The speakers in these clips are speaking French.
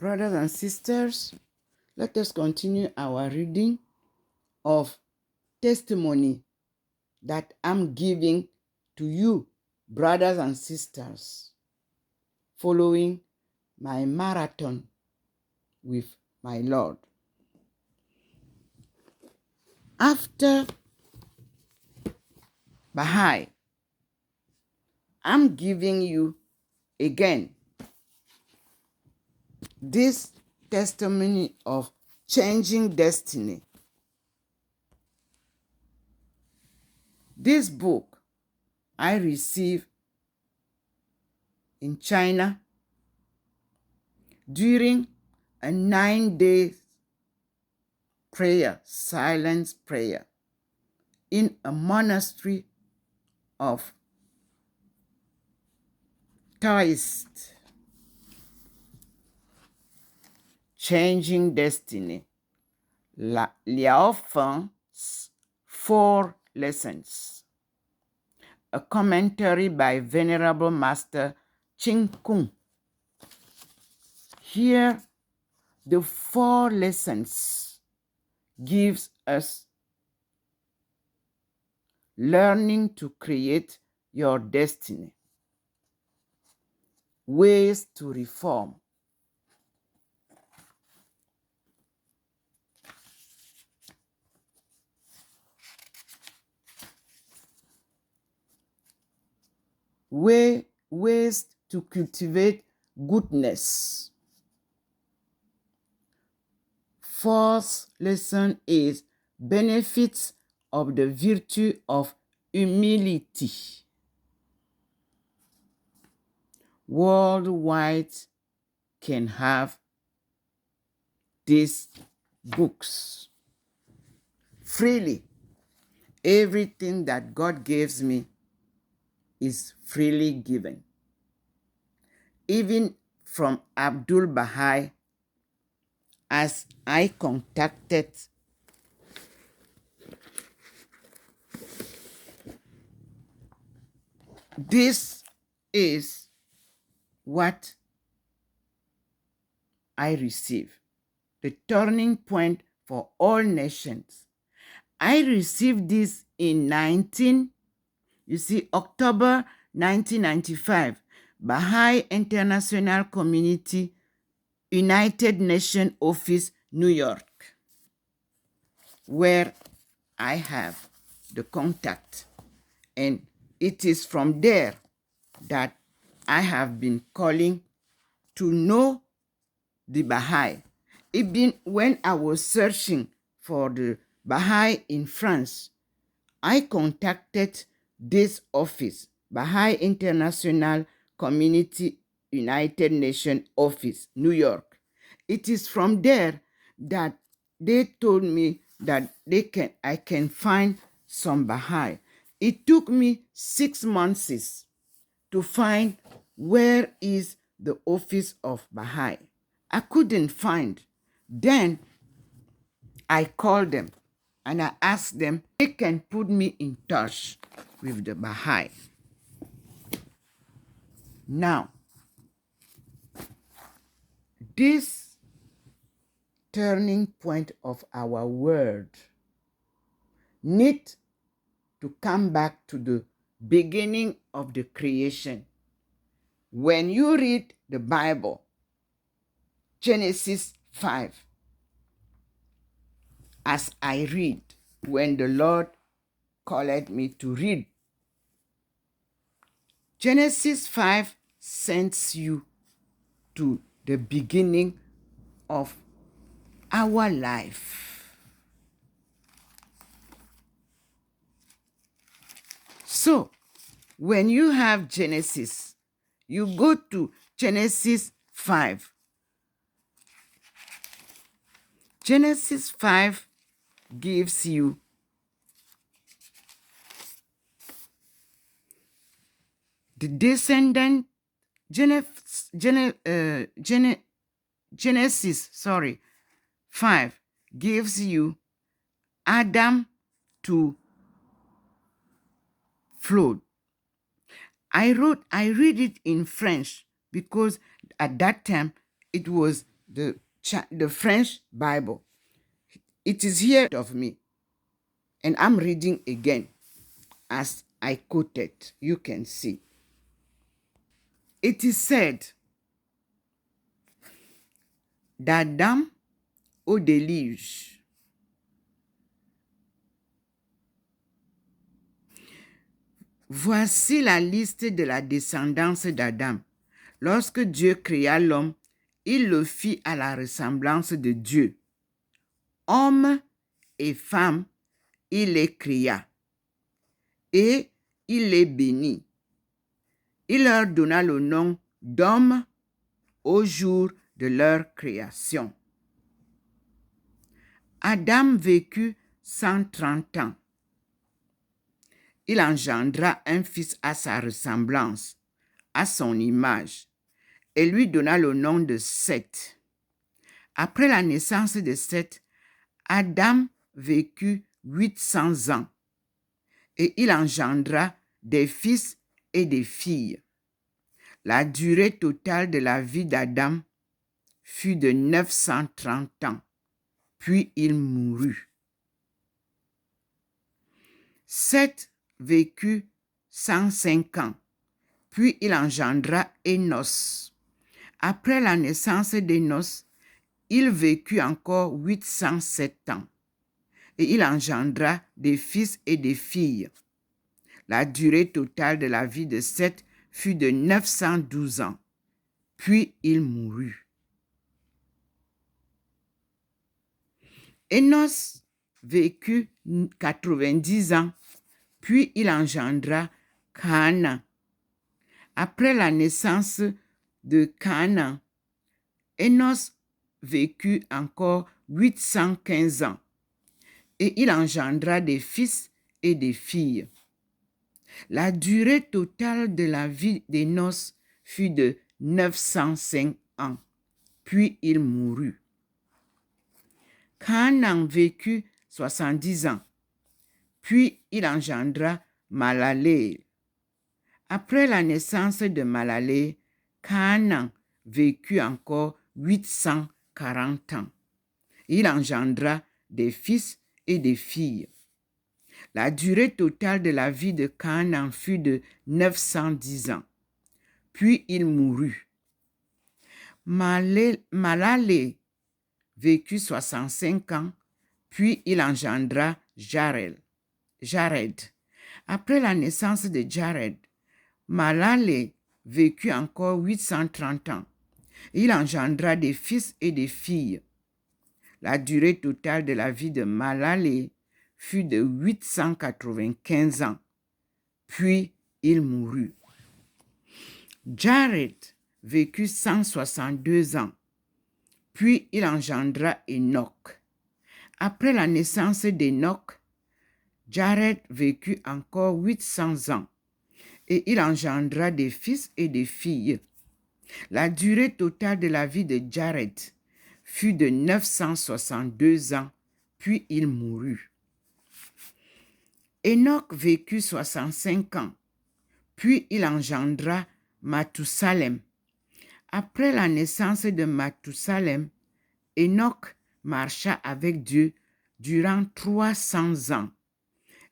Brothers and sisters, let us continue our reading of testimony that I'm giving to you, brothers and sisters, following my marathon with my Lord. After Baha'i, I'm giving you again this testimony of changing destiny. This book I received in China during a 9-day prayer, silence prayer, in a monastery of Taoist. Changing Destiny, Liao Feng's 4 Lessons, a commentary by Venerable Master Ching Kung. Here, the 4 lessons gives us learning to create your destiny, ways to reform, ways to cultivate goodness. 4th lesson is benefits of the virtue of humility. Worldwide can have these books freely. Everything that God gives me is freely given. Even from Abdul Baha'i, as I contacted this is what I receive. The turning point for all nations. I received this in October 1995, Baha'i International Community, United Nations Office, New York, where I have the contact. And it is from there that I have been calling to know the Baha'i. Even when I was searching for the Baha'i in France, I contacted this office, Baha'i International Community United Nations Office, New York. It is from there that they told me that I can find some Baha'i. It took me 6 months to find where is the office of Baha'i. I couldn't find. Then I called them and I asked them if they can put me in touch with the Baha'i. Now, this turning point of our world need to come back to the beginning of the creation. When you read the Bible, Genesis 5, as I read, when the Lord called me to read, Genesis 5 sends you to the beginning of our life. So, when you have Genesis, you go to Genesis 5. Genesis 5 gives you the descendant. Genesis 5 gives you Adam to flood. I read it in French because at that time it was the French Bible. It is here of me, and I'm reading again as I quoted. You can see. It is said, d'Adam au déluge. Voici la liste de la descendance d'Adam. Lorsque Dieu créa l'homme, il le fit à la ressemblance de Dieu. Homme et femme, il les créa. Et il les bénit. Il leur donna le nom d'hommes au jour de leur création. Adam vécut 130 ans. Il engendra un fils à sa ressemblance, à son image, et lui donna le nom de Seth. Après la naissance de Seth, Adam vécut 800 ans, et il engendra des fils et des filles. La durée totale de la vie d'Adam fut de 930 ans, puis il mourut. Seth vécut 105 ans, puis il engendra Énos. Après la naissance d'Énos, il vécut encore 807 ans, et il engendra des fils et des filles. La durée totale de la vie de Seth fut de 912 ans, puis il mourut. Énos vécut 90 ans, puis il engendra Canaan. Après la naissance de Canaan, Énos vécut encore 815 ans, et il engendra des fils et des filles. La durée totale de la vie d'Énos fut de 905 ans, puis il mourut. Canaan vécut 70 ans, puis il engendra Malaleel. Après la naissance de Malaleel, Canaan vécut encore 840 ans. Il engendra des fils et des filles. La durée totale de la vie de Canaan fut de 910 ans. Puis il mourut. Malaleel vécut 65 ans, puis il engendra Jared. Après la naissance de Jared, Malaleel vécut encore 830 ans. Il engendra des fils et des filles. La durée totale de la vie de Malaleel fut de 895 ans. Puis il mourut. Jared vécut 162 ans. Puis il engendra Enoch. Après la naissance d'Enoch, Jared vécut encore 800 ans. Et il engendra des fils et des filles. La durée totale de la vie de Jared fut de 962 ans, puis il mourut. Enoch vécut 65 ans, puis il engendra Mathusalem. Après la naissance de Mathusalem, Enoch marcha avec Dieu durant 300 ans,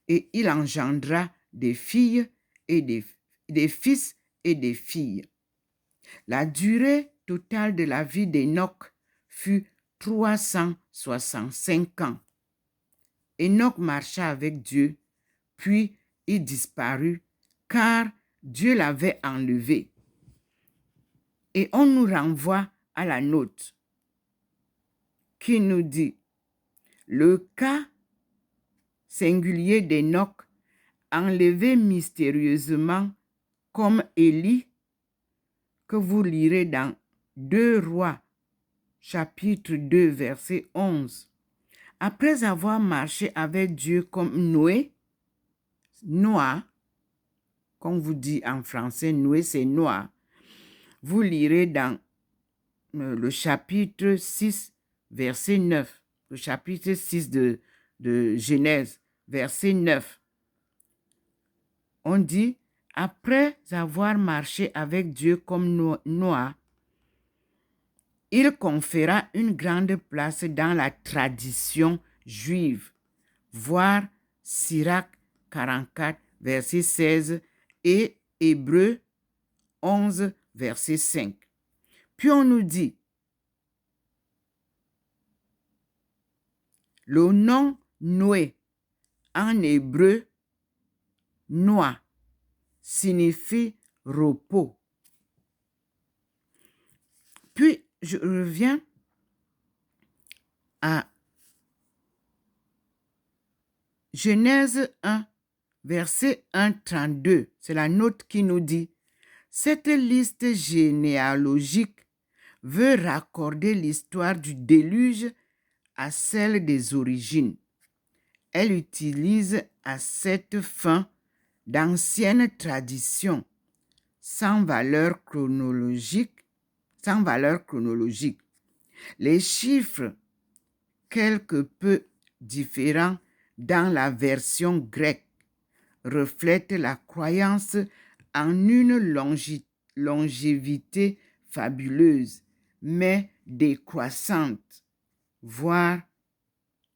et il engendra des filles et des fils et des filles. La durée totale de la vie d'Enoch fut 365 ans. Enoch marcha avec Dieu, puis il disparut, car Dieu l'avait enlevé. Et on nous renvoie à la note qui nous dit: le cas singulier d'Enoch, enlevé mystérieusement comme Élie, que vous lirez dans 2 Rois, chapitre 2, verset 11. Après avoir marché avec Dieu comme Noah, comme vous dit en français, Noé c'est Noah, vous lirez dans le chapitre 6, verset 9, le chapitre 6 de Genèse, verset 9. On dit: après avoir marché avec Dieu comme Noah, Il conféra une grande place dans la tradition juive. Voir Sirach 44, verset 16 et Hébreux 11, verset 5. Puis on nous dit, le nom Noé en hébreu, Noah, signifie repos. Puis je reviens à Genèse 1, verset 1, 32. C'est la note qui nous dit, cette liste généalogique veut raccorder l'histoire du déluge à celle des origines. Elle utilise à cette fin d'anciennes traditions sans valeur chronologique. Les chiffres, quelque peu différents dans la version grecque, reflètent la croyance en une longévité fabuleuse, mais décroissante. Voir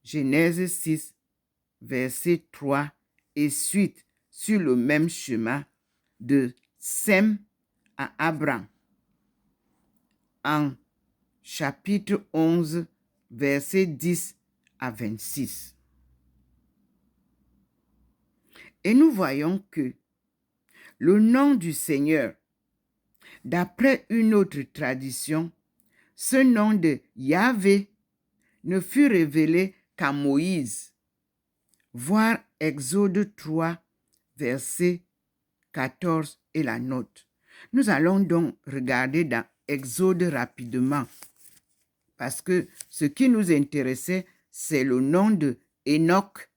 Genèse 6, verset 3 et suite sur le même chemin de Sem à Abraham. En chapitre 11, verset 10 à 26. Et nous voyons que le nom du Seigneur, d'après une autre tradition, ce nom de Yahvé ne fut révélé qu'à Moïse. Voir Exode 3, verset 14 et la note. Nous allons donc regarder dans Exode rapidement, parce que ce qui nous intéressait, c'est le nom de Enoch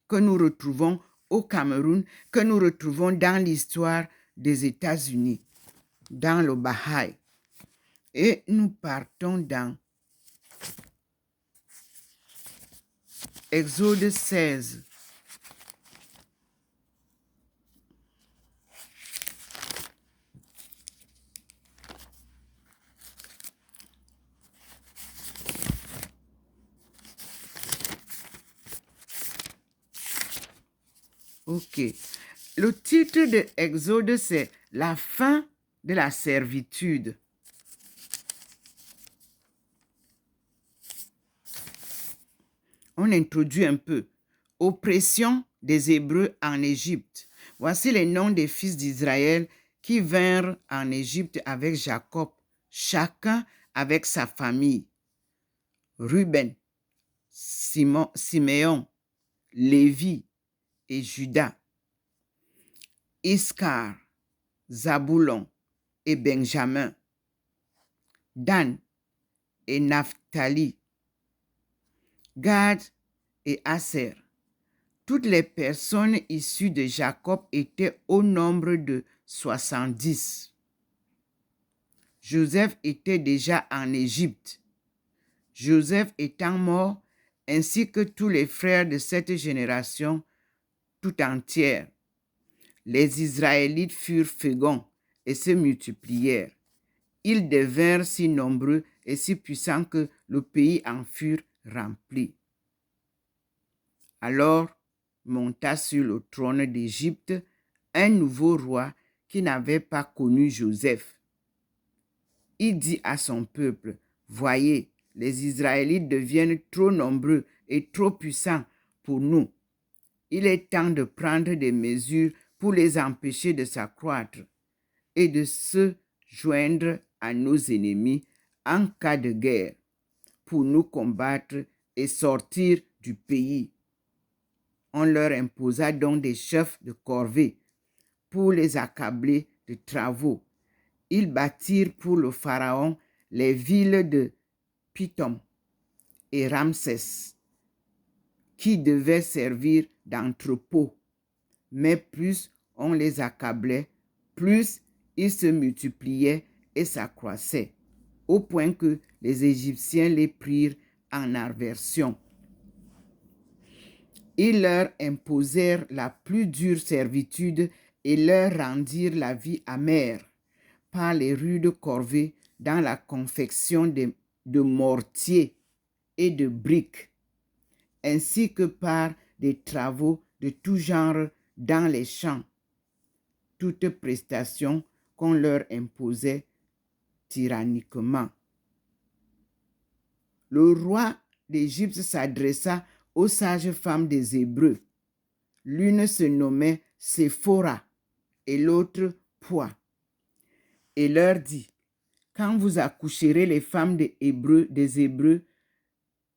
que nous retrouvons au Cameroun, que nous retrouvons dans l'histoire des États-Unis, dans le Bahaï. Et nous partons dans Exode 16. Ok. Le titre de Exode, c'est la fin de la servitude. On introduit un peu. Oppression des Hébreux en Égypte. Voici les noms des fils d'Israël qui vinrent en Égypte avec Jacob, chacun avec sa famille. Ruben, Siméon, Lévi et Juda. Iscar, Zaboulon et Benjamin. Dan et Naphtali. Gad et Aser. Toutes les personnes issues de Jacob étaient au nombre de 70. Joseph était déjà en Égypte. Joseph étant mort, ainsi que tous les frères de cette génération tout entière. Les Israélites furent féconds et se multiplièrent. Ils devinrent si nombreux et si puissants que le pays en fut rempli. Alors monta sur le trône d'Égypte un nouveau roi qui n'avait pas connu Joseph. Il dit à son peuple, « Voyez, les Israélites deviennent trop nombreux et trop puissants pour nous. Il est temps de prendre des mesures pour les empêcher de s'accroître et de se joindre à nos ennemis en cas de guerre, pour nous combattre et sortir du pays. » On leur imposa donc des chefs de corvée pour les accabler de travaux. Ils bâtirent pour le pharaon les villes de Pithom et Ramsès, qui devaient servir d'entrepôts. Mais plus on les accablait, plus ils se multipliaient et s'accroissaient, au point que les Égyptiens les prirent en aversion. Ils leur imposèrent la plus dure servitude et leur rendirent la vie amère par les rudes corvées dans la confection de mortiers et de briques, ainsi que par des travaux de tout genre dans les champs, toute prestation qu'on leur imposait tyranniquement. Le roi d'Égypte s'adressa aux sages-femmes des Hébreux. L'une se nommait Séphora et l'autre Poix, et leur dit: quand vous accoucherez les femmes des Hébreux,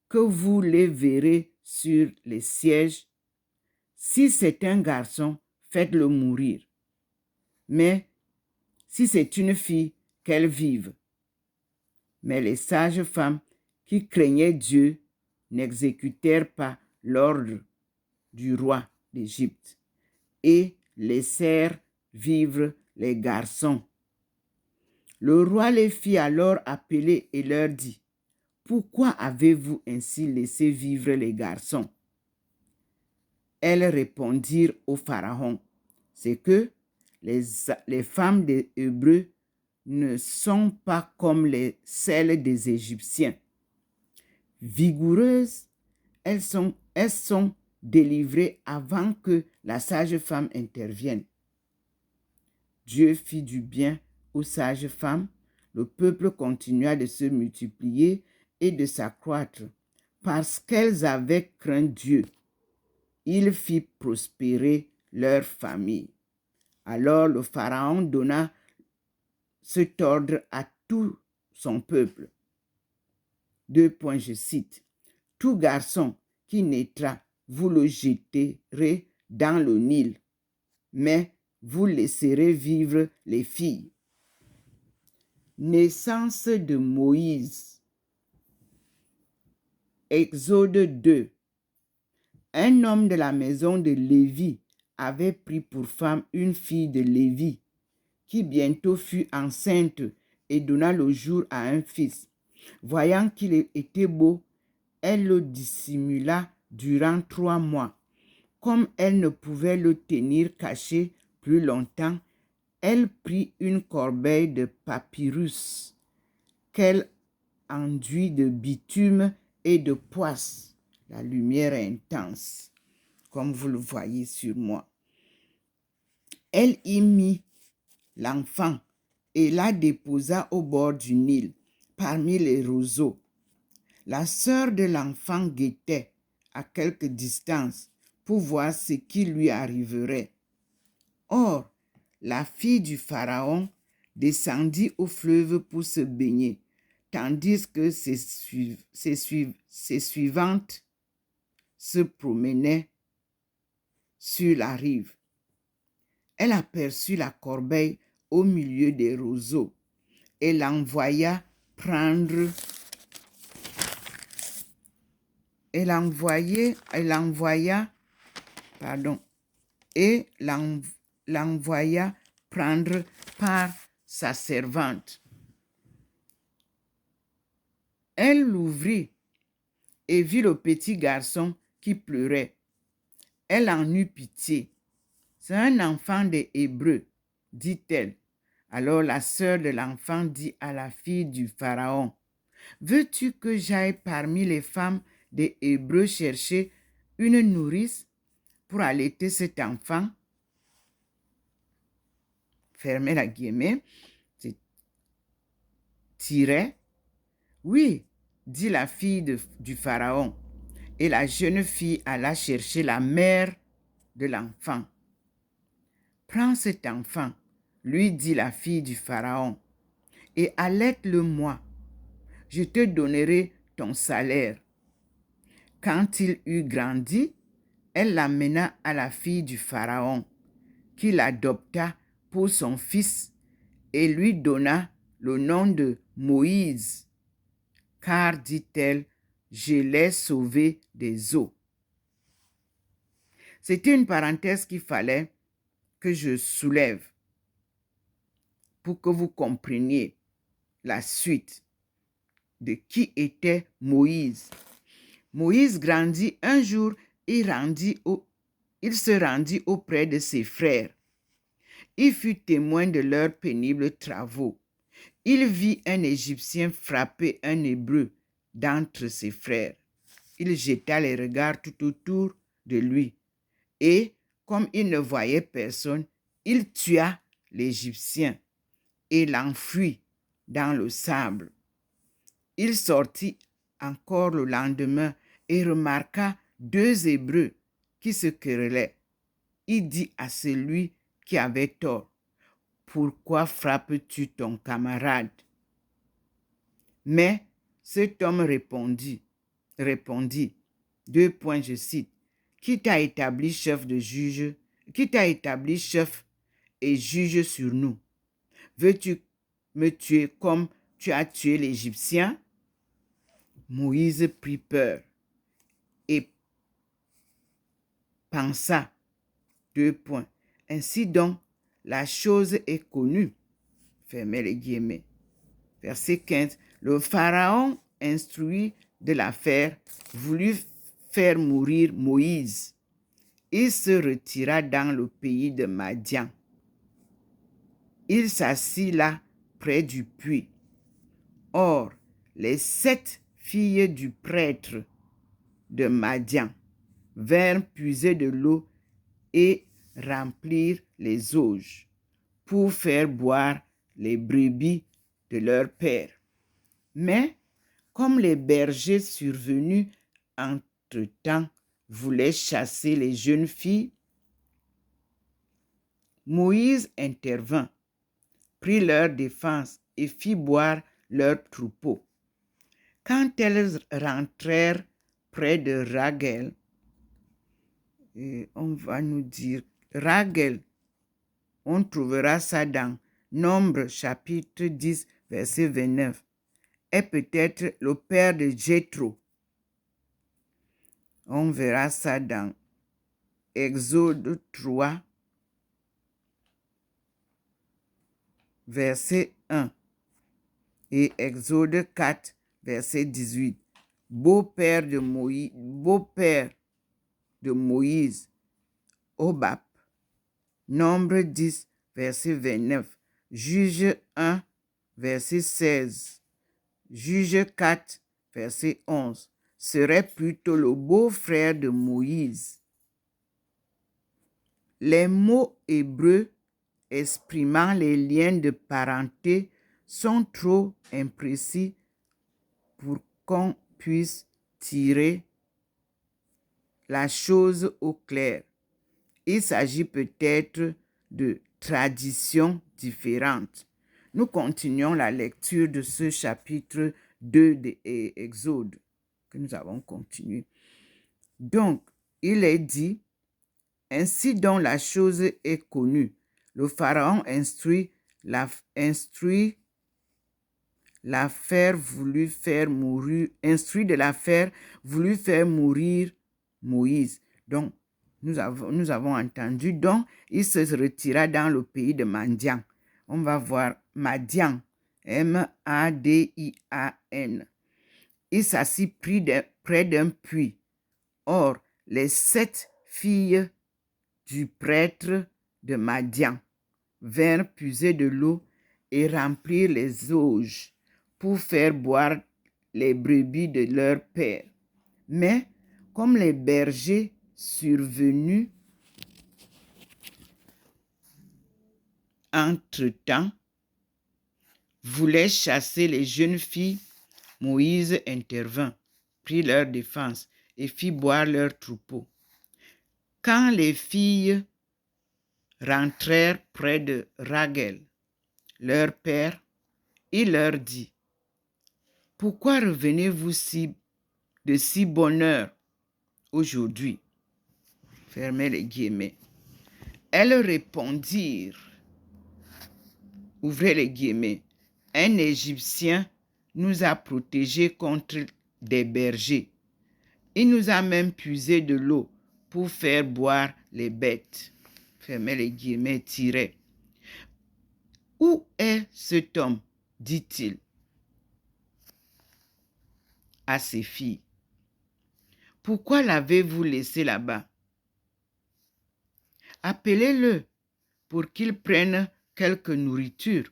que vous les verrez sur les sièges, si c'est un garçon, faites-le mourir. Mais si c'est une fille, qu'elle vive. Mais les sages-femmes qui craignaient Dieu n'exécutèrent pas l'ordre du roi d'Égypte et laissèrent vivre les garçons. Le roi les fit alors appeler et leur dit: pourquoi avez-vous ainsi laissé vivre les garçons? Elles répondirent au Pharaon: c'est que les femmes des Hébreux ne sont pas comme celles des Égyptiens. Vigoureuses, elles sont délivrées avant que la sage-femme intervienne. Dieu fit du bien aux sages-femmes, le peuple continua de se multiplier et de s'accroître, parce qu'elles avaient craint Dieu. Il fit prospérer leur famille. Alors le Pharaon donna cet ordre à tout son peuple. Je cite: tout garçon qui naîtra, vous le jetterez dans le Nil, mais vous laisserez vivre les filles. Naissance de Moïse. Exode 2. Un homme de la maison de Lévi avait pris pour femme une fille de Lévi, qui bientôt fut enceinte et donna le jour à un fils. Voyant qu'il était beau, elle le dissimula durant 3 mois. Comme elle ne pouvait le tenir caché plus longtemps, elle prit une corbeille de papyrus qu'elle enduit de bitume et de poisse. La lumière est intense, comme vous le voyez sur moi. Elle y mit l'enfant et la déposa au bord du Nil, parmi les roseaux. La sœur de l'enfant guettait à quelque distance pour voir ce qui lui arriverait. Or, la fille du Pharaon descendit au fleuve pour se baigner, tandis que ses suivantes se promenaient sur la rive. Elle aperçut la corbeille au milieu des roseaux et l'envoya prendre. Et l'envoya prendre par sa servante. Elle l'ouvrit et vit le petit garçon qui pleurait. Elle en eut pitié. C'est un enfant des Hébreux, dit-elle. Alors la sœur de l'enfant dit à la fille du Pharaon: veux-tu que j'aille parmi les femmes des Hébreux chercher une nourrice pour allaiter cet enfant? Fermez la guillemets. Oui, dit la fille du Pharaon. Et la jeune fille alla chercher la mère de l'enfant. Prends cet enfant, lui dit la fille du Pharaon, et allaite-le-moi. Je te donnerai ton salaire. Quand il eut grandi, elle l'amena à la fille du Pharaon, qui l'adopta pour son fils et lui donna le nom de Moïse, car, dit-elle, je l'ai sauvé des eaux. C'était une parenthèse qu'il fallait que je soulève pour que vous compreniez la suite de qui était Moïse. Moïse grandit un jour, il se rendit auprès de ses frères. Il fut témoin de leurs pénibles travaux. il vit un Égyptien frapper un Hébreu d'entre ses frères. Il jeta les regards tout autour de lui, et comme il ne voyait personne, il tua l'Égyptien et l'enfuit dans le sable. Il sortit encore le lendemain et remarqua 2 Hébreux qui se querellaient. Il dit à celui qui avait tort, « Pourquoi frappes-tu ton camarade ?» Mais cet homme répondit, je cite, « Qui t'a établi chef et juge sur nous? Veux-tu me tuer comme tu as tué l'Égyptien? » Moïse prit peur et pensa, Ainsi donc, la chose est connue. Fermez les guillemets. Verset 15. Le Pharaon instruit de l'affaire, voulut faire mourir Moïse. Il se retira dans le pays de Madian. Il s'assit là, près du puits. Or, les 7 filles du prêtre de Madian vinrent puiser de l'eau et remplir les auges pour faire boire les brebis de leur père. Mais comme les bergers survenus entre-temps voulaient chasser les jeunes filles, Moïse intervint, prit leur défense et fit boire leur troupeau. Quand elles rentrèrent près de Raguel, on va nous dire Raguel, on trouvera ça dans Nombre chapitre 10, verset 29, est peut-être le père de Jéthro. On verra ça dans Exode 3, verset 1 et Exode 4, verset 18. Beau-père de Moïse, Hobab. Nombre 10, verset 29. Juge 1, verset 16. Juge 4, verset 11. Serait plutôt le beau-frère de Moïse. Les mots hébreux exprimant les liens de parenté sont trop imprécis pour qu'on puisse tirer la chose au clair. Il s'agit peut-être de traditions différentes. Nous continuons la lecture de ce chapitre 2 de Exode que nous avons continué. Donc, il est dit, ainsi donc la chose est connue. Le Pharaon instruit de l'affaire voulut faire mourir Moïse. Donc, nous avons entendu, donc il se retira dans le pays de Madian. On va voir Madian, M-A-D-I-A-N. Il s'assit près d'un puits. Or, les 7 filles du prêtre de Madian vinrent puiser de l'eau et remplir les auges pour faire boire les brebis de leur père. Mais comme les bergers survenus entre-temps voulaient chasser les jeunes filles, Moïse intervint, prit leur défense et fit boire leur troupeau. Quand les filles rentrèrent près de Raguel, leur père, il leur dit, « Pourquoi revenez-vous de si bonne heure aujourd'hui ?» Fermez les guillemets. Elles répondirent, ouvrez les guillemets, « Un Égyptien nous a protégés contre des bergers. Il nous a même puisé de l'eau pour faire boire les bêtes. » Fermez les guillemets, tirez. « Où est cet homme ?» dit-il à ses filles. « Pourquoi l'avez-vous laissé là-bas? Appelez-le pour qu'il prenne quelque nourriture. »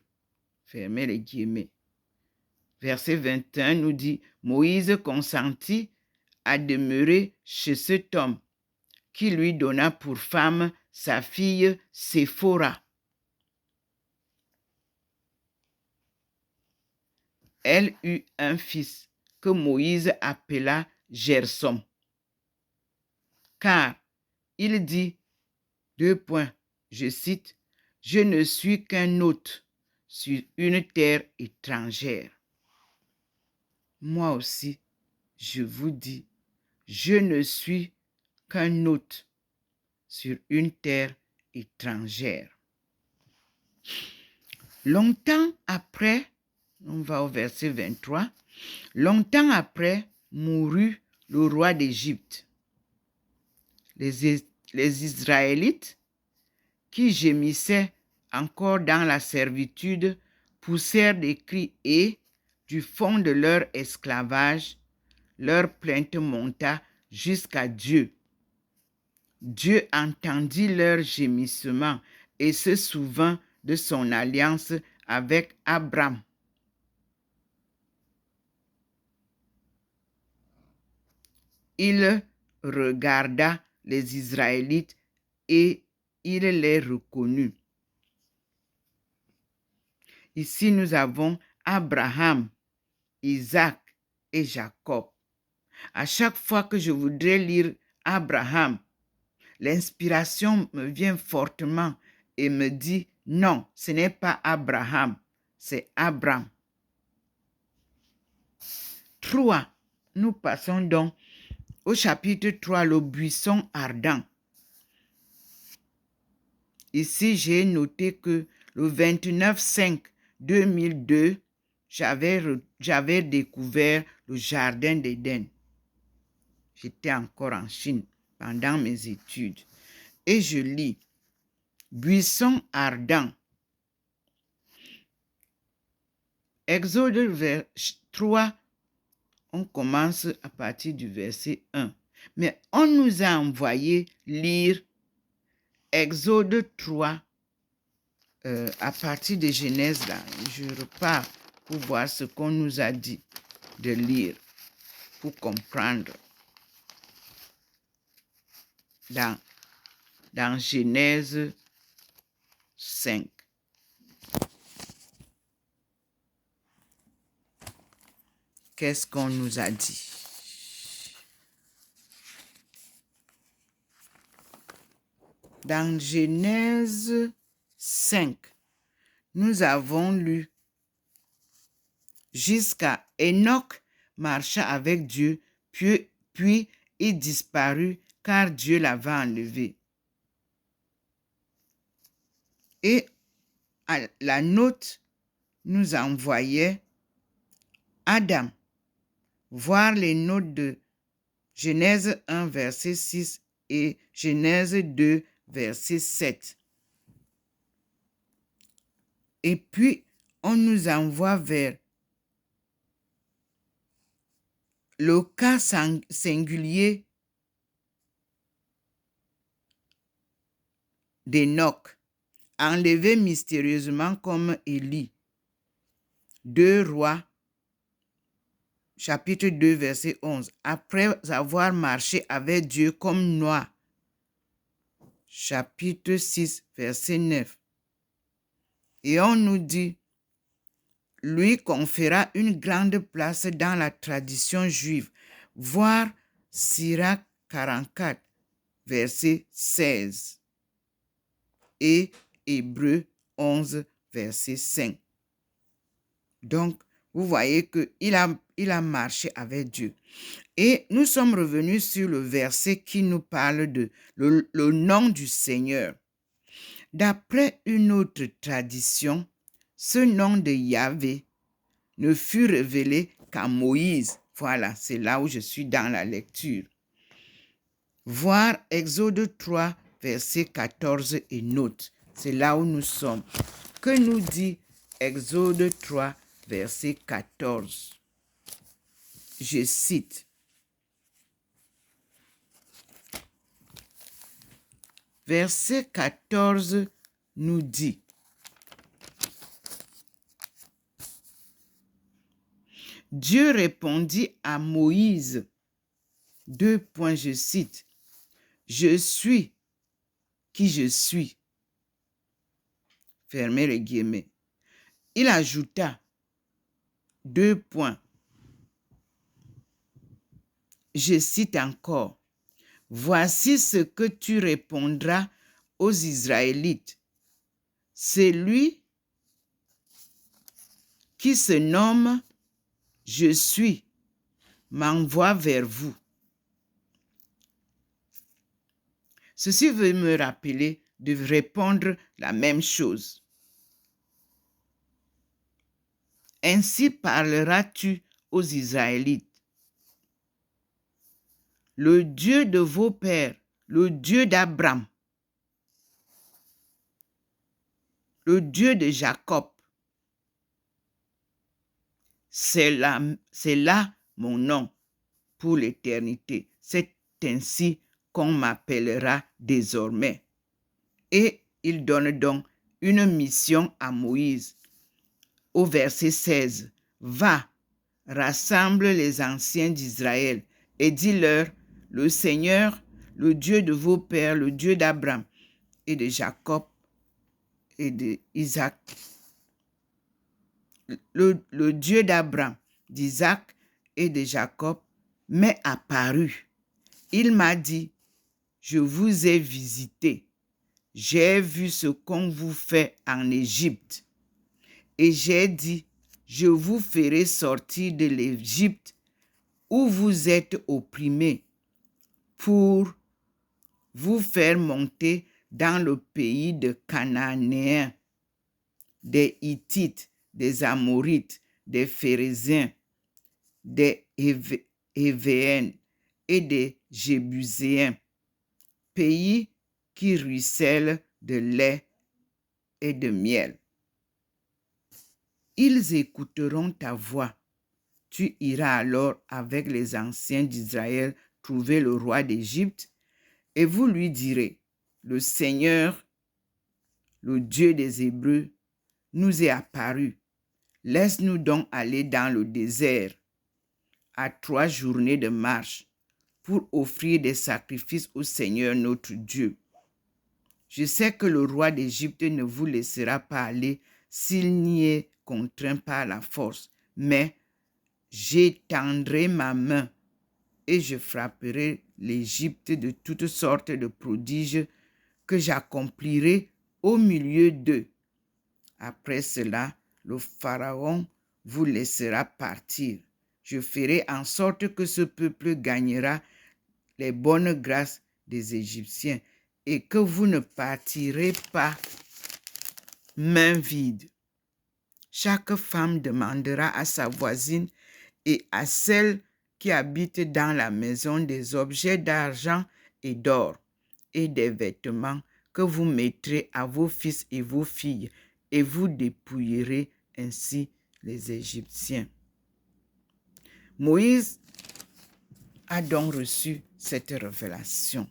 Fermez les guillemets. Verset 21 nous dit, Moïse consentit à demeurer chez cet homme qui lui donna pour femme sa fille Séphora. Elle eut un fils que Moïse appela Gersom. Car il dit, je cite, « Je ne suis qu'un hôte sur une terre étrangère. » Moi aussi, je vous dis, je ne suis qu'un hôte sur une terre étrangère. Longtemps après, on va au verset 23, longtemps après mourut le roi d'Égypte. Les Israélites, qui gémissaient encore dans la servitude, poussèrent des cris et, du fond de leur esclavage, leur plainte monta jusqu'à Dieu. Dieu entendit leurs gémissements et se souvint de son alliance avec Abraham. Il regarda les Israélites et il les reconnut. Ici, nous avons Abraham, Isaac et Jacob. À chaque fois que je voudrais lire Abraham, l'inspiration me vient fortement et me dit, non, ce n'est pas Abraham, c'est Abraham. 3. Nous passons donc au chapitre 3, le buisson ardent. Ici, j'ai noté que le 29/5/2002, j'avais découvert le jardin d'Éden. J'étais encore en Chine pendant mes études. Et je lis, buisson ardent. Exode 3, on commence à partir du verset 1. Mais on nous a envoyé lire Exode 3 à partir de Genèse. Là. Je repars pour voir ce qu'on nous a dit de lire, pour comprendre. Dans Genèse 5. Qu'est-ce qu'on nous a dit? Dans Genèse 5, nous avons lu jusqu'à Enoch marcha avec Dieu, puis il disparut car Dieu l'avait enlevé. Et à la note nous envoyait Adam. Voir les notes de Genèse 1, verset 6 et Genèse 2, verset 7. Et puis, on nous envoie vers le cas singulier d'Enoch, enlevé mystérieusement comme Élie. 2 Rois, chapitre 2, verset 11. Après avoir marché avec Dieu comme Noah, chapitre 6, verset 9. Et on nous dit, lui conféra une grande place dans la tradition juive. Voir Sirach 44, verset 16 et Hébreux 11, verset 5. Donc, vous voyez qu'il a marché avec Dieu. Et nous sommes revenus sur le verset qui nous parle de le nom du Seigneur. D'après une autre tradition, ce nom de Yahvé ne fut révélé qu'à Moïse. Voilà, c'est là où je suis dans la lecture. Voir Exode 3, verset 14 et note. C'est là où nous sommes. Que nous dit Exode 3, verset 14? Je cite. Verset 14 nous dit, Dieu répondit à Moïse, je cite, « Je suis qui je suis. » Fermez les guillemets. Il ajouta, je cite encore, « Voici ce que tu répondras aux Israélites. Celui qui se nomme « Je suis » m'envoie vers vous. » Ceci veut me rappeler de répondre la même chose. Ainsi parleras-tu aux Israélites. Le Dieu de vos pères, le Dieu d'Abraham, le Dieu de Jacob, c'est là mon nom pour l'éternité. C'est ainsi qu'on m'appellera désormais. Et il donne donc une mission à Moïse. Au verset 16, « Va, rassemble les anciens d'Israël et dis-leur, le Seigneur, le Dieu de vos pères, le Dieu d'Abraham et de Jacob et d'Isaac, le Dieu d'Abraham, d'Isaac et de Jacob m'est apparu. Il m'a dit, je vous ai visité. J'ai vu ce qu'on vous fait en Égypte. Et j'ai dit, je vous ferai sortir de l'Égypte où vous êtes opprimés pour vous faire monter dans le pays des Cananéens, des Hittites, des Amorites, des Phéréziens, des Hévéens et des Jébuséens, pays qui ruissellent de lait et de miel. Ils écouteront ta voix. Tu iras alors avec les anciens d'Israël trouver le roi d'Égypte et vous lui direz, le Seigneur, le Dieu des Hébreux, nous est apparu. Laisse-nous donc aller dans le désert à 3 journées de marche pour offrir des sacrifices au Seigneur notre Dieu. Je sais que le roi d'Égypte ne vous laissera pas aller s'il n'y est contraint par la force, mais j'étendrai ma main et je frapperai l'Égypte de toutes sortes de prodiges que j'accomplirai au milieu d'eux. Après cela, le Pharaon vous laissera partir. Je ferai en sorte que ce peuple gagnera les bonnes grâces des Égyptiens et que vous ne partirez pas main vide. Chaque femme demandera à sa voisine et à celle qui habite dans la maison des objets d'argent et d'or et des vêtements que vous mettrez à vos fils et vos filles, et vous dépouillerez ainsi les Égyptiens. Moïse a donc reçu cette révélation.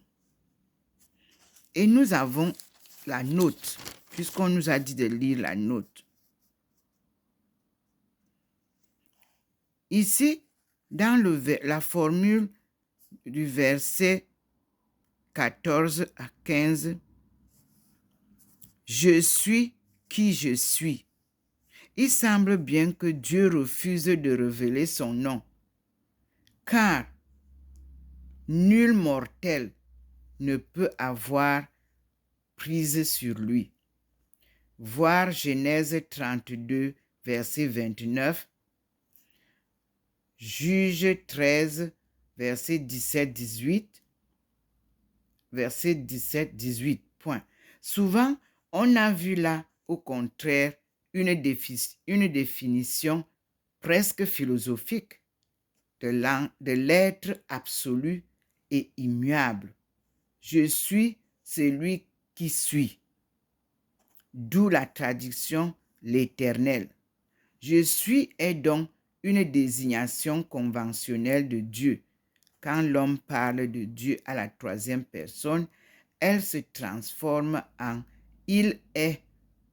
Et nous avons la note, puisqu'on nous a dit de lire la note. Ici, dans la formule du verset 14 à 15, je suis qui je suis. Il semble bien que Dieu refuse de révéler son nom, car nul mortel ne peut avoir prise sur lui. Voir Genèse 32, verset 29, Juge 13, verset 17-18, verset 17-18, point. Souvent, on a vu là, au contraire, une définition presque philosophique de l'être absolu et immuable. Je suis celui qui suis. D'où la traduction l'Éternel. Je suis est donc une désignation conventionnelle de Dieu. Quand l'homme parle de Dieu à la 3e personne, elle se transforme en il est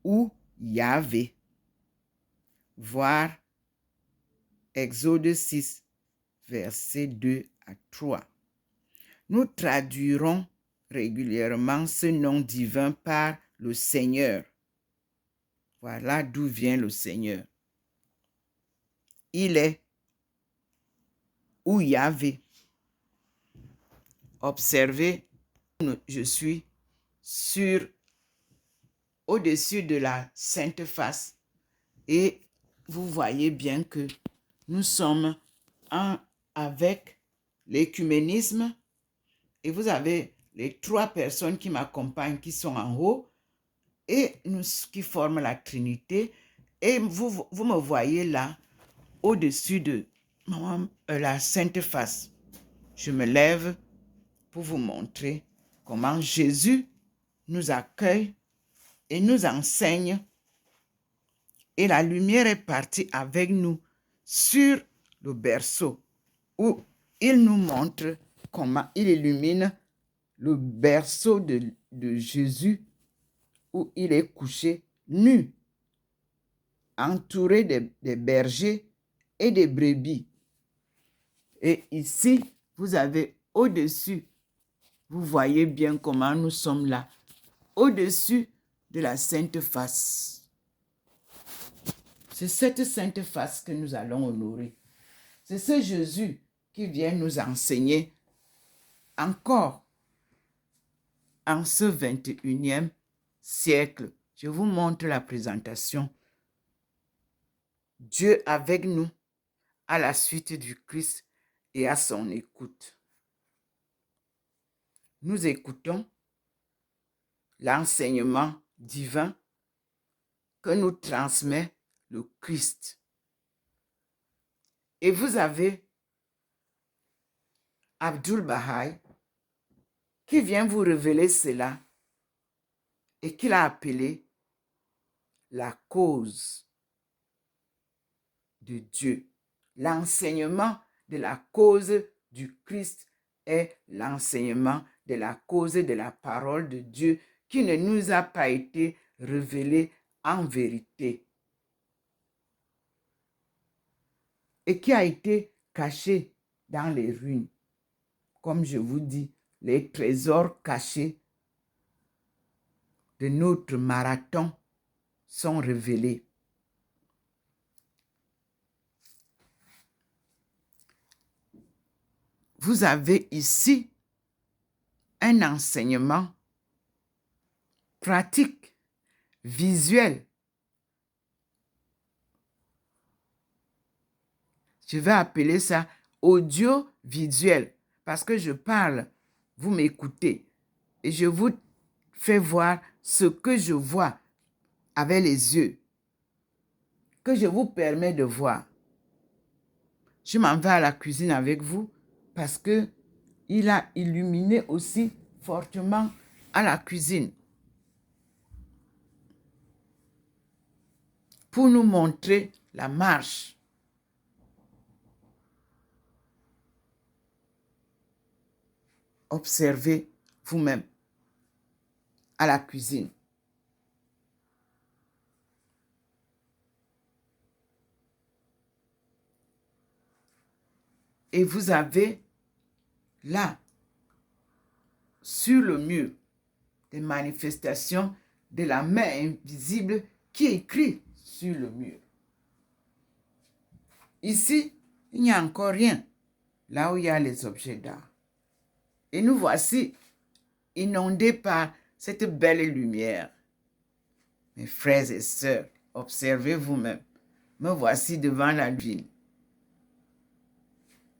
ou Yahvé. Voir Exode 6, versets 2 à 3. Nous traduirons régulièrement ce nom divin par le Seigneur. Voilà d'où vient le Seigneur. Il est ou Yahvé. Observez, je suis au-dessus de la Sainte Face et vous voyez bien que nous sommes avec l'écuménisme et vous avez les 3 personnes qui m'accompagnent qui sont en haut et nous qui forment la Trinité et vous me voyez là au-dessus de la Sainte Face. Je me lève pour vous montrer comment Jésus nous accueille et nous enseigne. Et la lumière est partie avec nous sur le berceau où il nous montre comment il illumine le berceau de Jésus où il est couché nu, entouré des bergers et des brebis. Et ici, vous avez au-dessus, vous voyez bien comment nous sommes là, au-dessus de la Sainte Face. C'est cette Sainte Face que nous allons honorer. C'est ce Jésus qui vient nous enseigner encore en ce 21e siècle. Je vous montre la présentation. Dieu avec nous à la suite du Christ et à son écoute. Nous écoutons l'enseignement divin que nous transmet le Christ. Et vous avez Abdul Baha'i qui vient vous révéler cela et qu'il a appelé la cause de Dieu. L'enseignement de la cause du Christ est l'enseignement de la cause de la parole de Dieu qui ne nous a pas été révélée en vérité et qui a été cachée dans les ruines. Comme je vous dis, les trésors cachés de notre marathon sont révélés. Vous avez ici un enseignement pratique, visuel. Je vais appeler ça audiovisuel parce que je parle, vous m'écoutez et je vous fais voir ce que je vois avec les yeux, que je vous permets de voir. Je m'en vais à la cuisine avec vous parce que il a illuminé aussi fortement à la cuisine pour nous montrer la marche. Observez vous-même à la cuisine. Et vous avez là, sur le mur, des manifestations de la main invisible qui écrit sur le mur. Ici, il n'y a encore rien, là où il y a les objets d'art. Et nous voici inondés par cette belle lumière. Mes frères et sœurs, observez vous-même. Me voici devant la ville,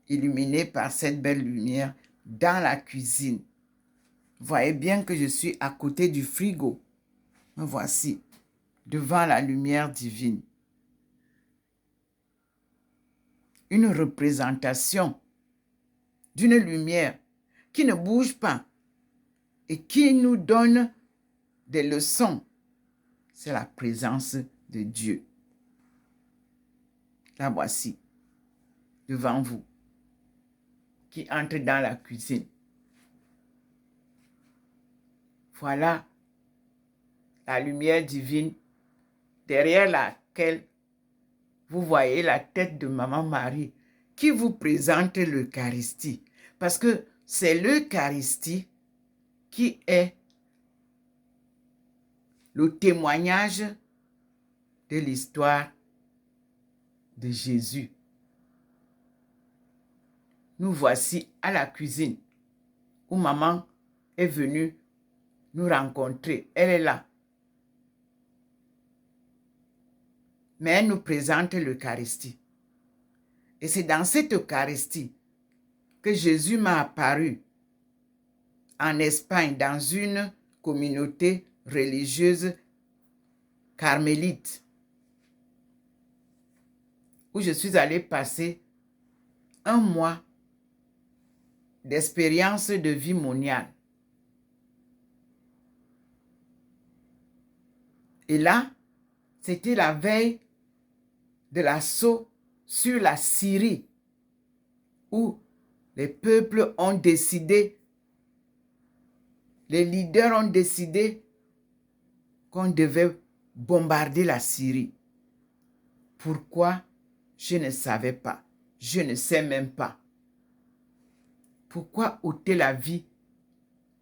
illuminé par cette belle lumière dans la cuisine. Vous voyez bien que je suis à côté du frigo. Me voici devant la lumière divine. Une représentation d'une lumière qui ne bouge pas et qui nous donne des leçons. C'est la présence de Dieu. La voici devant vous, qui entre dans la cuisine. Voilà la lumière divine derrière laquelle vous voyez la tête de Maman Marie qui vous présente l'Eucharistie. Parce que c'est l'Eucharistie qui est le témoignage de l'histoire de Jésus. Nous voici à la cuisine où maman est venue nous rencontrer. Elle est là. Mais elle nous présente l'Eucharistie. Et c'est dans cette Eucharistie que Jésus m'a apparu en Espagne dans une communauté religieuse carmélite où je suis allée passer un mois d'expérience de vie moniale. Et là, c'était la veille de l'assaut sur la Syrie où les peuples ont décidé, les leaders ont décidé qu'on devait bombarder la Syrie. Pourquoi? Je ne savais pas. Je ne sais même pas. Pourquoi ôter la vie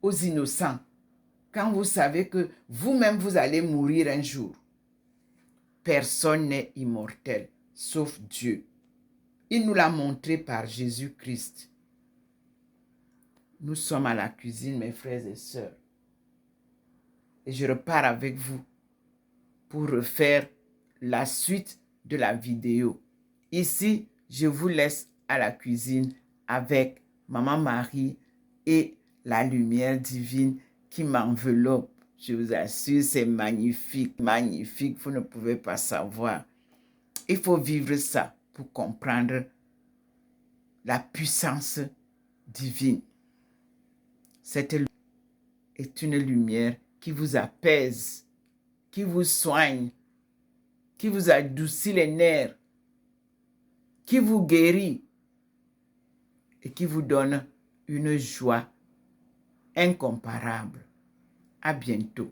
aux innocents quand vous savez que vous-même vous allez mourir un jour? Personne n'est immortel, sauf Dieu. Il nous l'a montré par Jésus-Christ. Nous sommes à la cuisine, mes frères et sœurs. Et je repars avec vous pour refaire la suite de la vidéo. Ici, je vous laisse à la cuisine avec Maman Marie et la lumière divine qui m'enveloppe. Je vous assure, c'est magnifique, magnifique. Vous ne pouvez pas savoir. Il faut vivre ça pour comprendre la puissance divine. Cette lumière est une lumière qui vous apaise, qui vous soigne, qui vous adoucit les nerfs, qui vous guérit et qui vous donne une joie incomparable. À bientôt.